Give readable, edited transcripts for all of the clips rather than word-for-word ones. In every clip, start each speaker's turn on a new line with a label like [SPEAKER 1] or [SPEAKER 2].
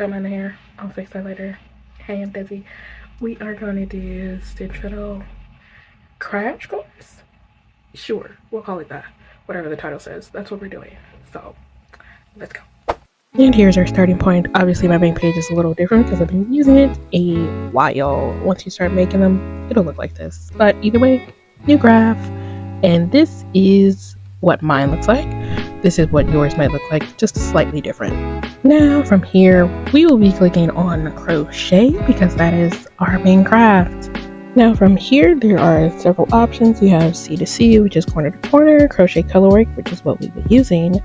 [SPEAKER 1] don't mind the hair. I'll fix that later. Hey, I'm busy. We are going to do Stitch Fiddle crash course. Sure, we'll call it that. Whatever the title says, that's what we're doing. So, let's go. And here's our starting point. Obviously, my main page is a little different because I've been using it a while. Once you start making them, it'll look like this. But either way, new graph. And this is what mine looks like. This is what yours might look like, just slightly different. Now, from here, we will be clicking on crochet because that is our main craft. Now, from here, there are several options. You have C to C, which is corner to corner, crochet colorwork, which is what we were using,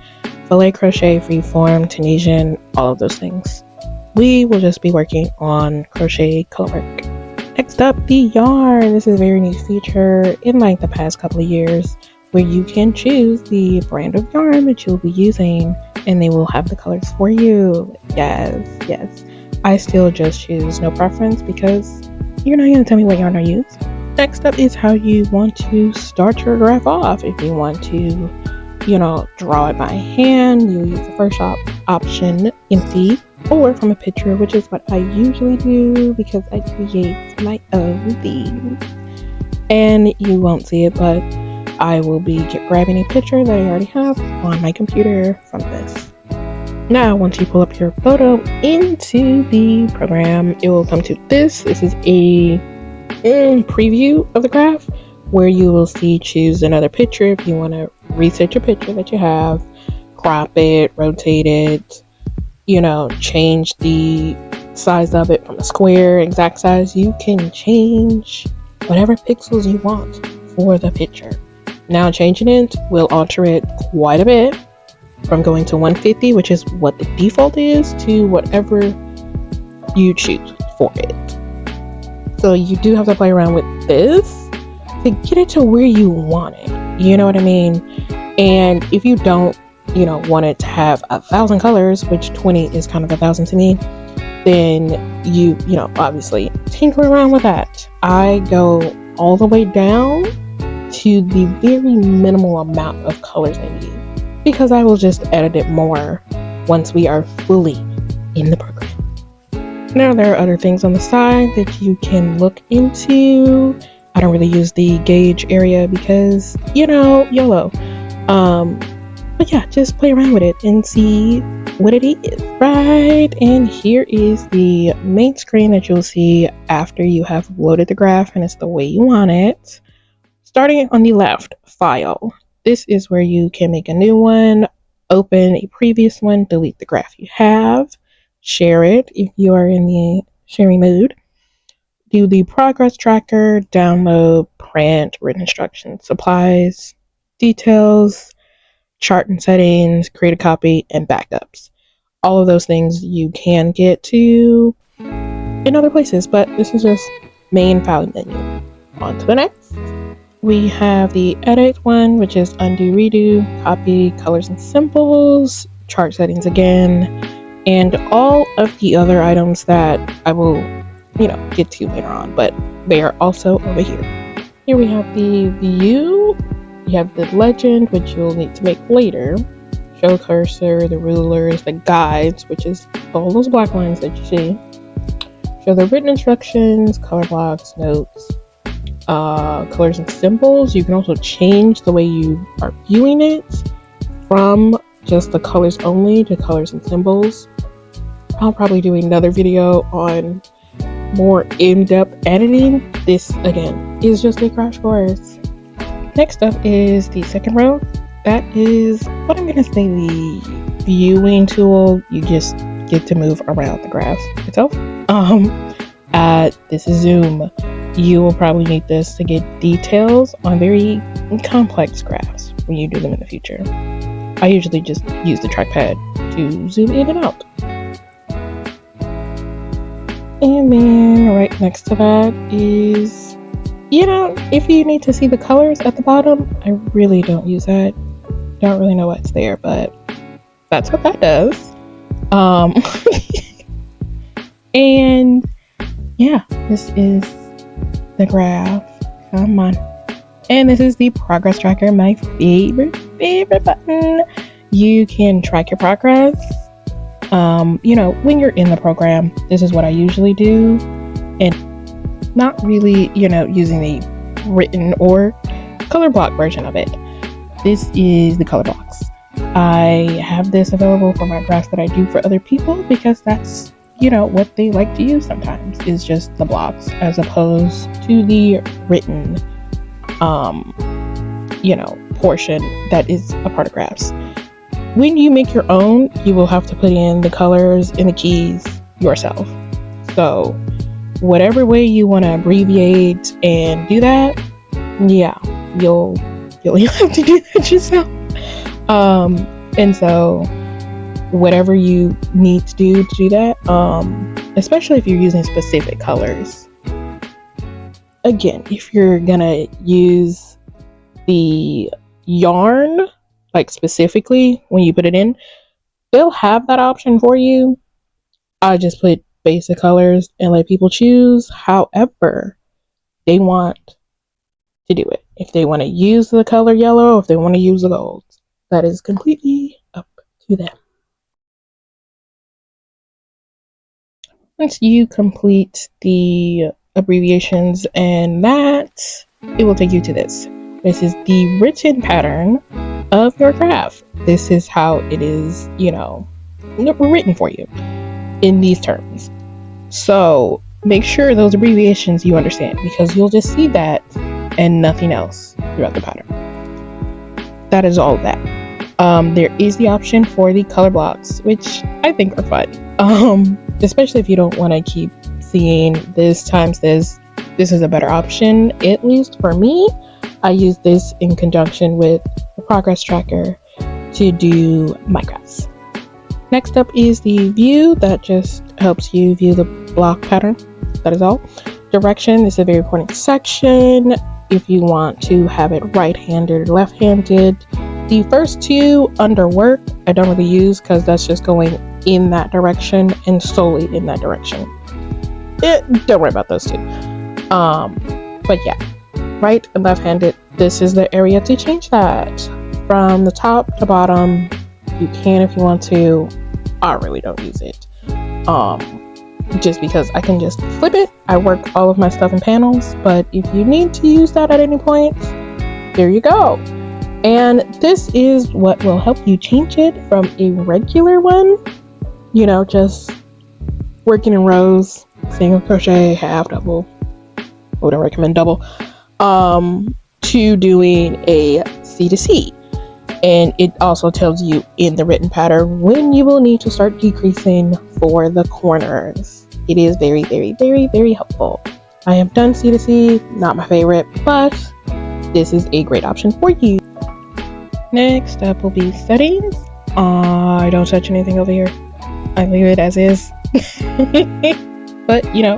[SPEAKER 1] filet crochet, freeform, Tunisian, all of those things. We will just be working on crochet colorwork. Next up, the yarn. This is a very new feature in like the past couple of years where you can choose the brand of yarn that you'll be using and they will have the colors for you. Yes. I still just choose no preference because you're not going to tell me what yarn I use. Next up is how you want to start your graph off. If you want to, draw it by hand, you use the first option, empty, or from a picture, which is what I usually do because I create my own theme. And you won't see it, but I will be grabbing a picture that I already have on my computer from this. Now, once you pull up your photo into the program, it will come to this. This is a preview of the graph where you will see choose another picture if you want to reset your picture that you have, crop it, rotate it, change the size of it from a square, exact size. You can change whatever pixels you want for the picture. Now changing it will alter it quite a bit from going to 150, which is what the default is, to whatever you choose for it. So you do have to play around with this to get it to where you want it. You know what I mean? And if you don't, want it to have 1,000 colors, which 20 is kind of 1,000 to me, then you obviously tinker around with that. I go all the way down to the very minimal amount of colors I need because I will just edit it more once we are fully in the program. Now there are other things on the side that you can look into. I don't really use the gauge area because, YOLO. But yeah, just play around with it and see what it is, right? And here is the main screen that you'll see after you have loaded the graph and it's the way you want it. Starting on the left, file. This is where you can make a new one, open a previous one, delete the graph you have, share it if you are in the sharing mood, do the progress tracker, download, print, written instructions, supplies, details, chart and settings, create a copy, and backups. All of those things you can get to in other places, but this is just main file menu. On to the next. We have the edit one, which is undo, redo, copy, colors and symbols, chart settings again, and all of the other items that I will, get to later on, but they are also over here. Here we have the view. You have the legend, which you'll need to make later. Show cursor, the rulers, the guides, which is all those black lines that you see. Show the written instructions, color blocks, notes, colors and symbols. You can also change the way you are viewing it from just the colors only to colors and symbols. I'll probably do another video on more in-depth editing. This, again, is just a crash course. Next up is the second row. That is what I'm going to say the viewing tool. You just get to move around the graph itself. This is Zoom. You will probably need this to get details on very complex graphs when you do them in the future. I usually just use the trackpad to zoom in and out. And then right next to that is, if you need to see the colors at the bottom, I really don't use that. Don't really know what's there, but that's what that does. And yeah, this is the graph. Come on. And this is the progress tracker, my favorite button. You can track your progress. You know, when you're in the program, this is what I usually do, and not really, you know, using the written or color block version of it. This is the color blocks. I have this available for my drafts that I do for other people because that's, you know, what they like to use sometimes is just the blocks as opposed to the written, you know, portion that is a part of drafts. When you make your own, you will have to put in the colors and the keys yourself. So whatever way you want to abbreviate and do that, yeah, you'll have to do that yourself. And so whatever you need to do that, especially if you're using specific colors. Again, if you're gonna use the yarn, like specifically when you put it in, they'll have that option for you. I just put basic colors and let people choose however they want to do it. If they want to use the color yellow, if they want to use the gold, that is completely up to them. Once you complete the abbreviations and that, it will take you to this. This is the written pattern of your craft. This is how it is, you know, written for you in these terms. So make sure those abbreviations you understand, because you'll just see that and nothing else throughout the pattern. That is all of that. There is the option for the color blocks, which I think are fun. Especially if you don't want to keep seeing this times this. This is a better option, at least for me. I use this in conjunction with the progress tracker to do my crafts. Next up is the view that just helps you view the block pattern. That is all. Direction, this is a very important section if you want to have it right-handed or left-handed. The first two under work I don't really use because that's just going in that direction and solely in that direction. Don't worry about those two. But yeah, right and left-handed, this is the area to change that. From the top to bottom, you can if you want to. I really don't use it. Just because I can just flip it. I work all of my stuff in panels, but if you need to use that at any point, there you go. And this is what will help you change it from a regular one, you know, just working in rows, single crochet, half, double, I wouldn't recommend double, to doing a C to C. And it also tells you in the written pattern when you will need to start decreasing for the corners. It is very, very, very, very helpful. I have done C to C, not my favorite, but this is a great option for you. Next up will be settings. I don't touch anything over here. I leave it as is. But, you know,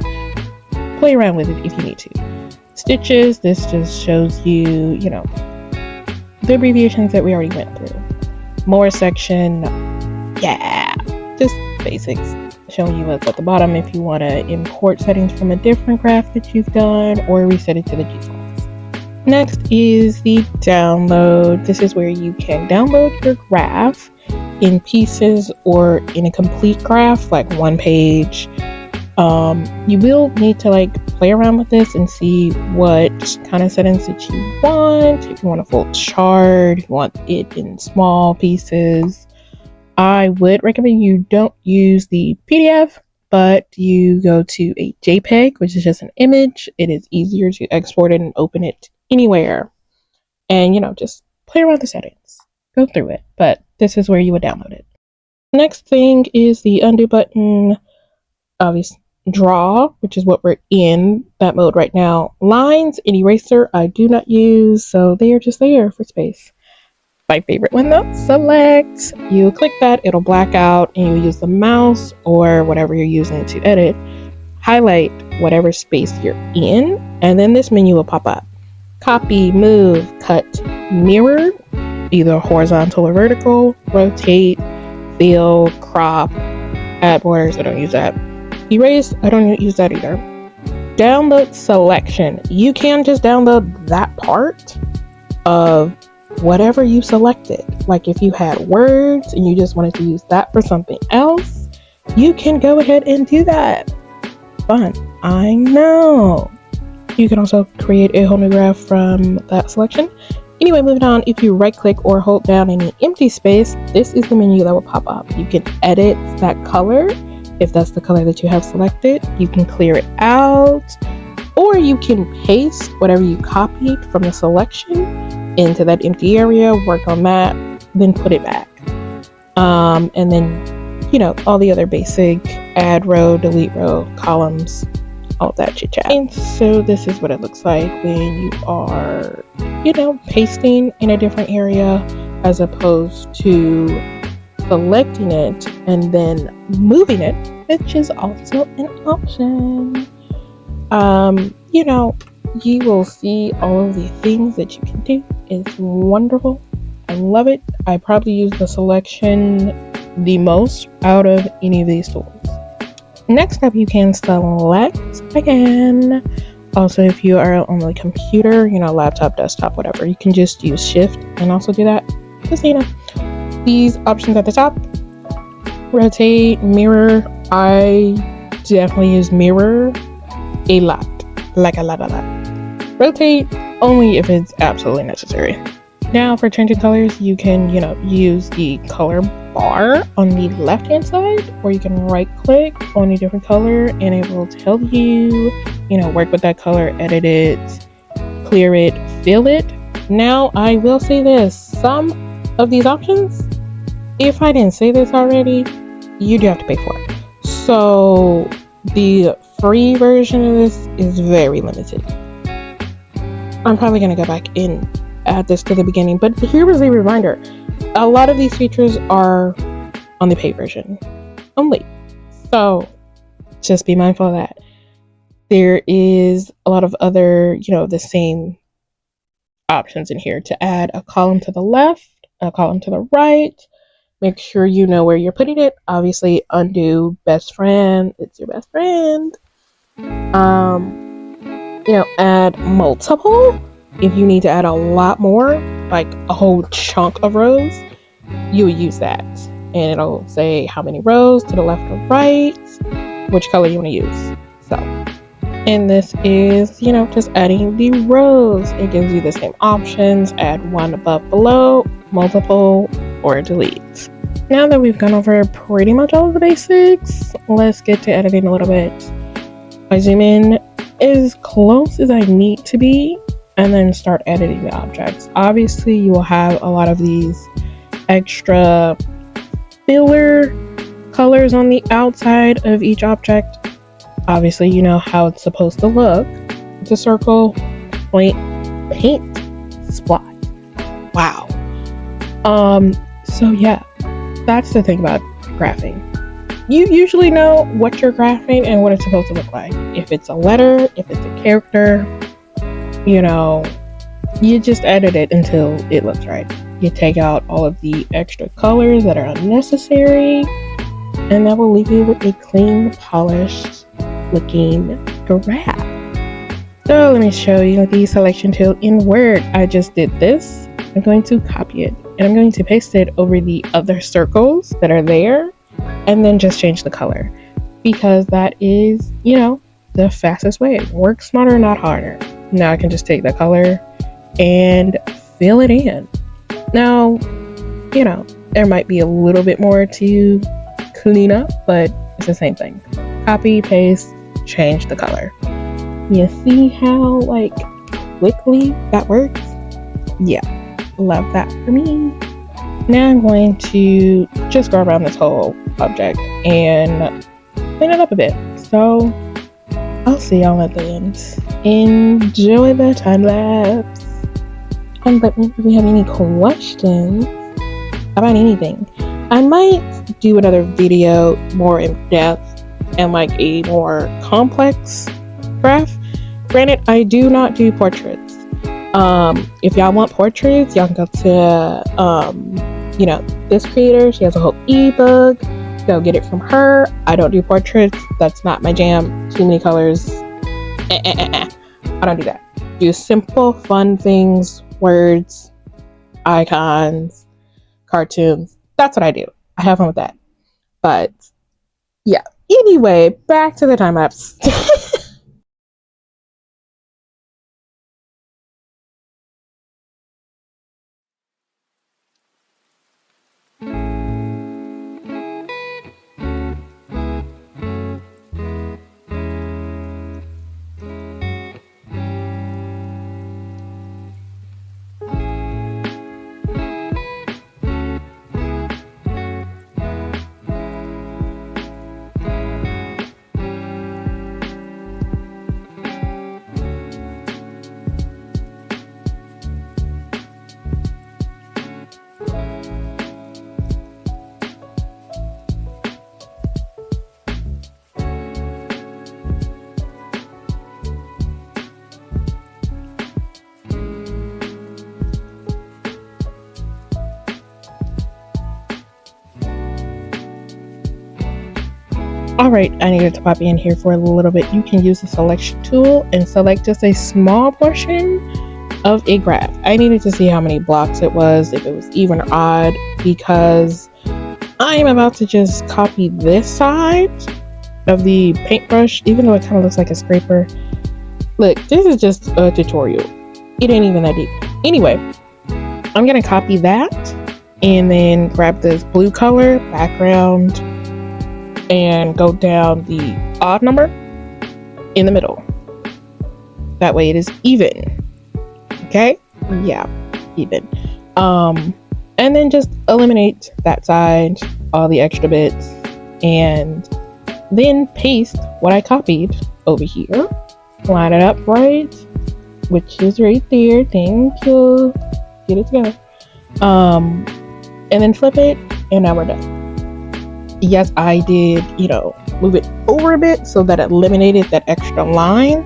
[SPEAKER 1] play around with it if you need to. Stitches, this just shows you, you know, the abbreviations that we already went through. More section, yeah, just basics. Showing you what's at the bottom if you want to import settings from a different craft that you've done or reset it to the defaults. Next is the download. This is where you can download your graph in pieces or in a complete graph, like one page. You will need to like play around with this and see what kind of settings that you want. If you want a full chart, if you want it in small pieces. I would recommend you don't use the PDF, but you go to a JPEG, which is just an image. It is easier to export it and open it anywhere. And, you know, just play around with the settings. Go through it, but this is where you would download it. Next thing is the undo button. Obviously, draw, which is what we're in that mode right now. Lines and eraser I do not use, so they are just there for space. My favorite one though, select. You click that, it'll black out, and you use the mouse or whatever you're using to edit. Highlight whatever space you're in, and then this menu will pop up. Copy, move, cut, mirror, either horizontal or vertical, rotate, fill, crop, add borders, I don't use that. Erase, I don't use that either. Download selection. You can just download that part of whatever you selected. Like if you had words and you just wanted to use that for something else, you can go ahead and do that. Fun, I know. You can also create a whole new graph from that selection. Anyway, moving on, if you right click or hold down any empty space, this is the menu that will pop up. You can edit that color if that's the color that you have selected. You can clear it out, or you can paste whatever you copied from the selection into that empty area, work on that, then put it back. And then, you know, all the other basic add row, delete row, columns, all that chit chat. And so this is what it looks like when you are, you know, pasting in a different area as opposed to selecting it and then moving it, which is also an option. You know, you will see all of the things that you can do. It's wonderful. I love it. I probably use the selection the most out of any of these tools. Next up, you can select again. Also, if you are on the computer, you know, laptop, desktop, whatever, you can just use shift and also do that. Just so you know, these options at the top, rotate, mirror. I definitely use mirror a lot, like a lot. Rotate only if it's absolutely necessary. Now for changing colors, you can, you know, use the color bar on the left hand side, or you can right click on a different color and it will tell you, you know, work with that color, edit it, clear it, fill it. Now I will say this, some of these options, if I didn't say this already, you do have to pay for it. So the free version of this is very limited. I'm probably going to go back and add this to the beginning, but here was a reminder. A lot of these features are on the paid version only. So just be mindful of that. There is a lot of other, you know, the same options in here to add a column to the left, a column to the right. Make sure you know where you're putting it. Obviously, undo best friend. It's your best friend. You know, add multiple. If you need to add a lot more, like a whole chunk of rows, you'll use that. And it'll say how many rows to the left or right, which color you want to use. So, and this is, you know, just adding the rows. It gives you the same options, add one above, below, multiple, or delete. Now that we've gone over pretty much all of the basics, let's get to editing a little bit. I zoom in as close as I need to be, and then start editing the objects. Obviously, you will have a lot of these extra filler colors on the outside of each object. Obviously, you know how it's supposed to look. It's a circle, point, paint, spot. Wow. So yeah, that's the thing about graphing. You usually know what you're graphing and what it's supposed to look like. If it's a letter, if it's a character, you know, you just edit it until it looks right. You take out all of the extra colors that are unnecessary, and that will leave you with a clean, polished looking graph. So let me show you the selection tool in Word. I just did this. I'm going to copy it and I'm going to paste it over the other circles that are there, and then just change the color, because that is, you know, the fastest way. Work smarter, not harder. Now I can just take the color and fill it in. Now, you know, there might be a little bit more to clean up, but it's the same thing. Copy, paste, change the color. You see how, like, quickly that works? Yeah, love that for me. Now I'm going to just go around this whole object and clean it up a bit. So I'll see y'all at the end. Enjoy the time lapse. And let me know if you have any questions about anything. I might do another video more in depth and like a more complex graph. Granted, I do not do portraits. If y'all want portraits, y'all can go to you know, this creator. She has a whole ebook. Go get it from her. I don't do portraits. That's not my jam. Too many colors. I don't do that. Do simple, fun things, words, icons, cartoons. That's what I do. I have fun with that. But Yeah. Anyway, back to the time lapse. Alright, I needed to pop in here for a little bit. You can use the selection tool and select just a small portion of a graph. I needed to see how many blocks it was, if it was even or odd, because I am about to just copy this side of the paintbrush, even though it kind of looks like a scraper. Look, this is just a tutorial. It ain't even that deep. Anyway, I'm gonna copy that and then grab this blue color background and go down the odd number in the middle. That way it is even. Okay? Yeah, even. And then just eliminate that side, all the extra bits, and then paste what I copied over here. Line it up right, which is right there. Thank you. Get it together. And then flip it, and now we're done. Yes, I did, move it over a bit so that it eliminated that extra line.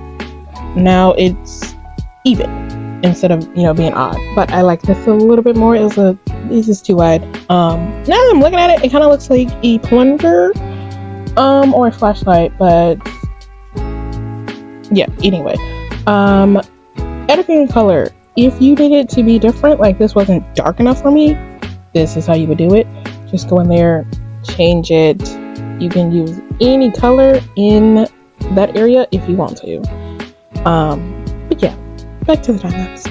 [SPEAKER 1] Now it's even instead of, being odd. But I like this a little bit more. This is too wide. Now that I'm looking at it, it kind of looks like a plunger or a flashlight, but yeah, anyway. Editing color. If you need it to be different, like this wasn't dark enough for me, this is how you would do it. Just go in there, change it. You can use any color in that area if you want to. But yeah, back to the time lapse.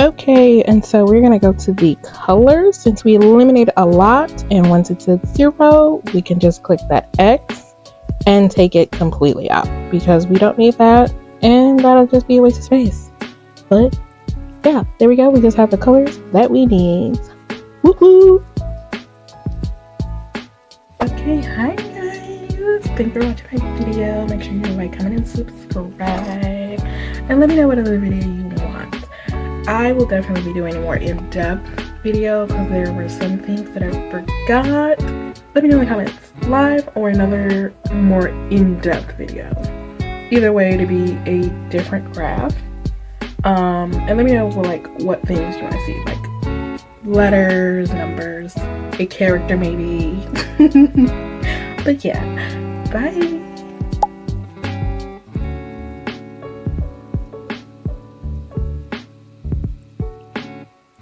[SPEAKER 1] Okay, and so we're gonna go to the colors since we eliminated a lot, and once it's at 0, we can just click that X and take it completely out because we don't need that, and that'll just be a waste of space. But yeah, there we go. We just have the colors that we need. Woohoo! Okay, hi guys. Thanks for watching my video. Make sure you like, comment, and subscribe, and let me know what other video you want. I will definitely be doing a more in-depth video because there were some things that I forgot. Let me know in the comments, live or another more in-depth video. Either way, to be a different graph. And let me know what things you want to see, like letters, numbers, a character maybe. But yeah, bye.